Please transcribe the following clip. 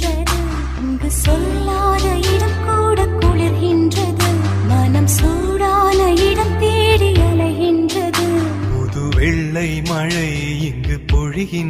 வருகின்றது. இங்கு சொல்லாத இடம் கூட குளிர்கின்றது. மனம் சூடான இடம் தேடி அலைகின்றது. புது வெள்ளை மழை இங்கு பொழிகின்றது.